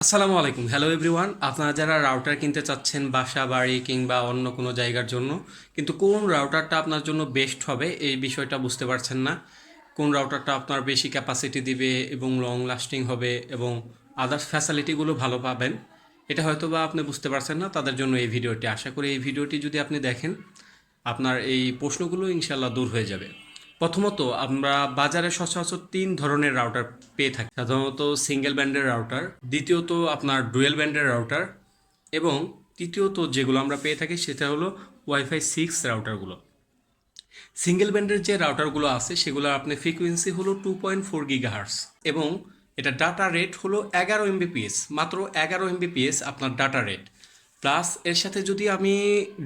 আসসালামু আলাইকুম, hello everyone. আপনারা যারা রাউটার কিনতে চাচ্ছেন বাসা বাড়ি কিংবা অন্য কোনো জায়গার জন্য, কিন্তু কোন রাউটারটা আপনার জন্য বেস্ট হবে এই বিষয়টা বুঝতে পারছেন না। কোন রাউটারটা আপনার বেশি ক্যাপাসিটি দিবে এবং লং লাস্টিং হবে এবং আদার্স ফ্যাসিলিটিগুলো ভালো পাবেন, এটা হয়তো বা আপনি বুঝতে পারছেন না। তাদের জন্য এই ভিডিওটি, আশা করি এই ভিডিওটি যদি আপনি দেখেন আপনার এই প্রশ্নগুলো ইনশাল্লাহ দূর হয়ে যাবে। প্রথমত, আমরা বাজারে সচরাচর তিন ধরনের রাউটার পেয়ে থাকি। সাধারণত সিঙ্গেল ব্যান্ডের রাউটার, দ্বিতীয়ত আপনার ডুয়েল ব্যান্ডের রাউটার এবং তৃতীয়ত যেগুলো আমরা পেয়ে থাকি সেটা হলো ওয়াইফাই 6 রাউটারগুলো। সিঙ্গেল ব্যান্ডের যে রাউটারগুলো আছে সেগুলো আপনি ফ্রিকোয়েন্সি হলো 2.4 GHz এবং এটা ডাটা রেট হলো 11 MBps, মাত্র 11 MBps আপনার ডাটা রেট। প্লাস এর সাথে যদি আমি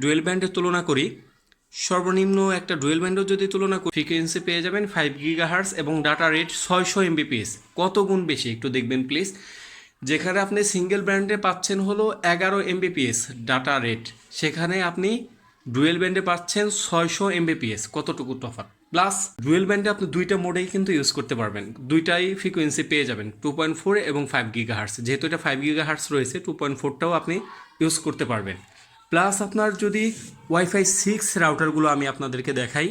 ডুয়েল ব্যান্ডের তুলনা করি, সর্বনিম্ন একটা ডুয়েল ব্যান্ডের যদি তুলনা করি, ফ্রিকোয়েন্সি পেয়ে যাবেন 5 GHz এবং ডাটা রেট 600 MBps। কত গুণ বেশি একটু দেখবেন প্লিজ। যেখানে আপনি সিঙ্গেল ব্র্যান্ডে পাচ্ছেন হলো 11 MBps ডাটা রেট, সেখানে আপনি ডুয়েল ব্যান্ডে পাচ্ছেন 600 MBps। কতটুকু তফাৎ! প্লাস ডুয়েল ব্যান্ডে আপনি দুইটা মোডেই কিন্তু ইউজ করতে পারবেন, দুইটাই ফ্রিকোয়েন্সি পেয়ে যাবেন 2.4 এবং 5 GHz। যেহেতু এটা 5 GHz রয়েছে, 2.4টাও আপনি ইউজ করতে পারবেন। প্লাস আপনার যদি ওয়াইফাই 6 রাউটারগুলো আমি আপনাদেরকে দেখাই,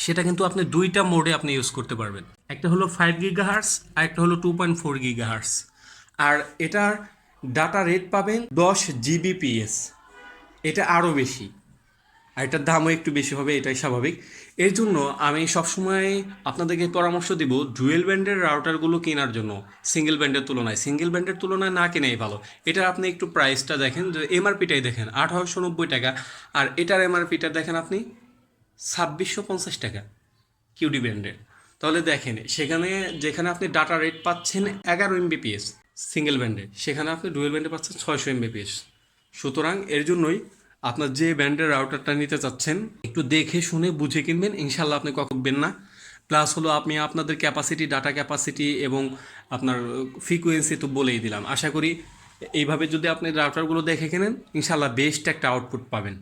সেটা কিন্তু আপনি দুইটা মোডে আপনি ইউজ করতে পারবেন। একটা হলো 5 GHz আর একটা হলো 2.4 GHz। আর এটার ডাটা রেট পাবেন 10 Gbps, এটা আরও বেশি। আর এটার দামও একটু বেশি হবে, এটাই স্বাভাবিক। এর জন্য আমি সবসময় আপনাদেরকে পরামর্শ দিব ডুয়েল ব্যান্ডের রাউটারগুলো কেনার জন্য সিঙ্গেল ব্যান্ডের তুলনায়। সিঙ্গেল ব্যান্ডের তুলনায় না কেনাই ভালো। এটা আপনি একটু প্রাইসটা দেখেন, যে এমআরপিটাই দেখেন 1890 টাকা, আর এটার এমআরপিটা দেখেন আপনি 2650 টাকা কিউডি ব্যান্ডের। তাহলে দেখেন সেখানে, যেখানে আপনি ডাটা রেট পাচ্ছেন 11 MBps সিঙ্গেল ব্যান্ডে, সেখানে আপনি ডুয়েল ব্যান্ডে পাচ্ছেন 600 MBps। সুতরাং এর জন্যই আপনার যে ব্যান্ডের রাউটারটা নিতে চাচ্ছেন একটু দেখে শুনে বুঝে কিনবেন, ইনশাল্লাহ আপনি কখবেন না। প্লাস হলো আমি আপনাদের ক্যাপাসিটি, ডাটা ক্যাপাসিটি এবং আপনার ফ্রিকোয়েন্সি তো বলেই দিলাম। আশা করি এইভাবে যদি আপনি রাউটারগুলো দেখে কেনেন, ইনশাল্লাহ বেস্ট একটা আউটপুট পাবেন।